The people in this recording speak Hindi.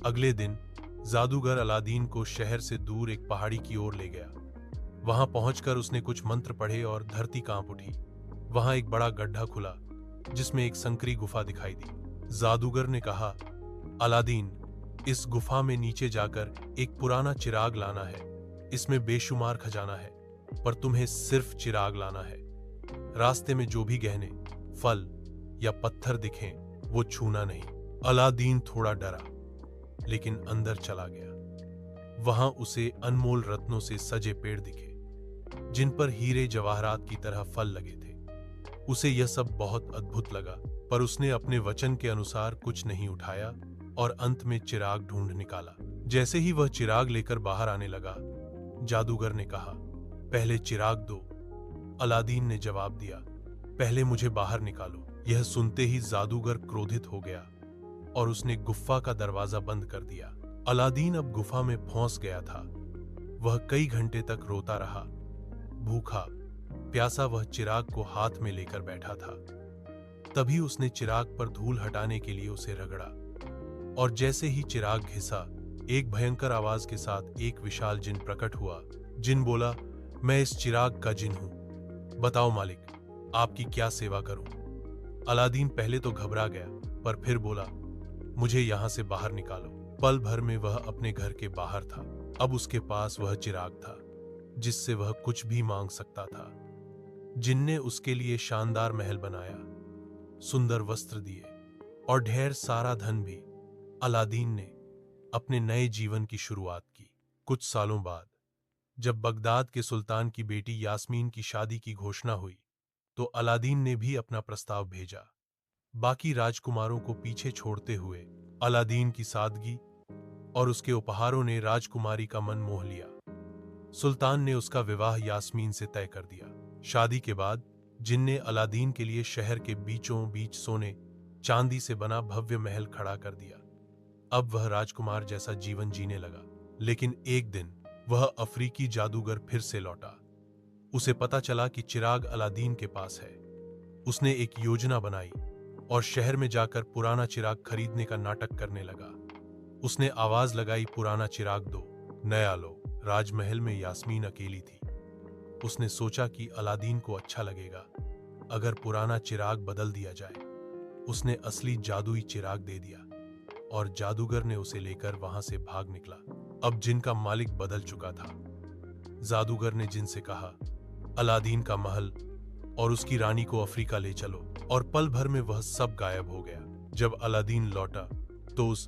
अगले दिन जादूगर अलादीन को शहर से दूर एक पहाड़ी की ओर ले गया। वहां पहुंचकर उसने कुछ मंत्र पढ़े और धरती कांप उठी। वहां एक बड़ा गड्ढा खुला जिसमें एक संकरी गुफा दिखाई दी। जादूगर ने कहा, अलादीन, इस गुफा में नीचे जाकर एक पुराना चिराग लाना है। इसमें बेशुमार खजाना है, पर तुम्हें सिर्फ चिराग लाना है। रास्ते में जो भी गहने, फल या पत्थर दिखें, वो छूना नहीं। अलादीन थोड़ा डरा, लेकिन अंदर चला गया। वहां उसे अनमोल रत्नों से सजे पेड़ दिखे, जिन पर हीरे जवाहरात की तरह फल लगे थे। उसे यह सब बहुत अद्भुत लगा, पर उसने अपने वचन के अनुसार कुछ नहीं उठाया और अंत में चिराग ढूंढ निकाला। जैसे ही वह चिराग लेकर बाहर आने लगा, जादूगर ने कहा, पहले चिराग दो। अलादीन ने जवाब दिया, पहले मुझे बाहर निकालो। यह सुनते ही जादूगर क्रोधित हो गया और उसने गुफा का दरवाजा बंद कर दिया। अलादीन अब गुफा में फंस गया था। वह कई घंटे तक रोता रहा। भूखा प्यासा वह चिराग को हाथ में लेकर बैठा था। तभी उसने चिराग पर धूल हटाने के लिए उसे रगड़ा, और जैसे ही चिराग घिसा, एक भयंकर आवाज के साथ एक विशाल जिन प्रकट हुआ। जिन बोला, मैं इस चिराग का जिन हूं। बताओ मालिक, आपकी क्या सेवा करूं? अलादीन पहले तो घबरा गया, पर फिर बोला, मुझे यहां से बाहर निकालो। पल भर में वह अपने घर के बाहर था। अब उसके पास वह चिराग था जिससे वह कुछ भी मांग सकता था। जिन ने उसके लिए शानदार महल बनाया, सुंदर वस्त्र दिए और ढेर सारा धन भी। अलादीन ने अपने नए जीवन की शुरुआत की। कुछ सालों बाद जब बगदाद के सुल्तान की बेटी यास्मीन की शादी की घोषणा हुई, तो अलादीन ने भी अपना प्रस्ताव भेजा। बाकी राजकुमारों को पीछे छोड़ते हुए अलादीन की सादगी और उसके उपहारों ने राजकुमारी का मन मोह लिया। सुल्तान ने उसका विवाह यास्मीन से तय कर दिया। शादी के बाद जिन ने अलादीन के लिए शहर के बीचों बीच सोने चांदी से बना भव्य महल खड़ा कर दिया। अब वह राजकुमार जैसा जीवन जीने लगा। लेकिन एक दिन वह अफ्रीकी जादूगर फिर से लौटा। उसे पता चला कि चिराग अलादीन के पास है। उसने एक योजना बनाई और शहर में जाकर पुराना चिराग खरीदने का नाटक करने लगा। उसने आवाज लगाई, पुराना चिराग दो, नया लो। राजमहल में यास्मीन अकेली थी। उसने सोचा कि अलादीन को अच्छा लगेगा अगर पुराना चिराग बदल दिया जाए। उसने असली जादुई चिराग दे दिया और जादूगर ने उसे लेकर वहां से भाग निकला। अब जिन का मालिक बदल चुका था। जादूगर ने जिन से कहा, अलादीन का महल और उसकी रानी को अफ्रीका ले चलो, और पल भर में वह सब गायब हो गया। जब अलादीन लौटा तो उस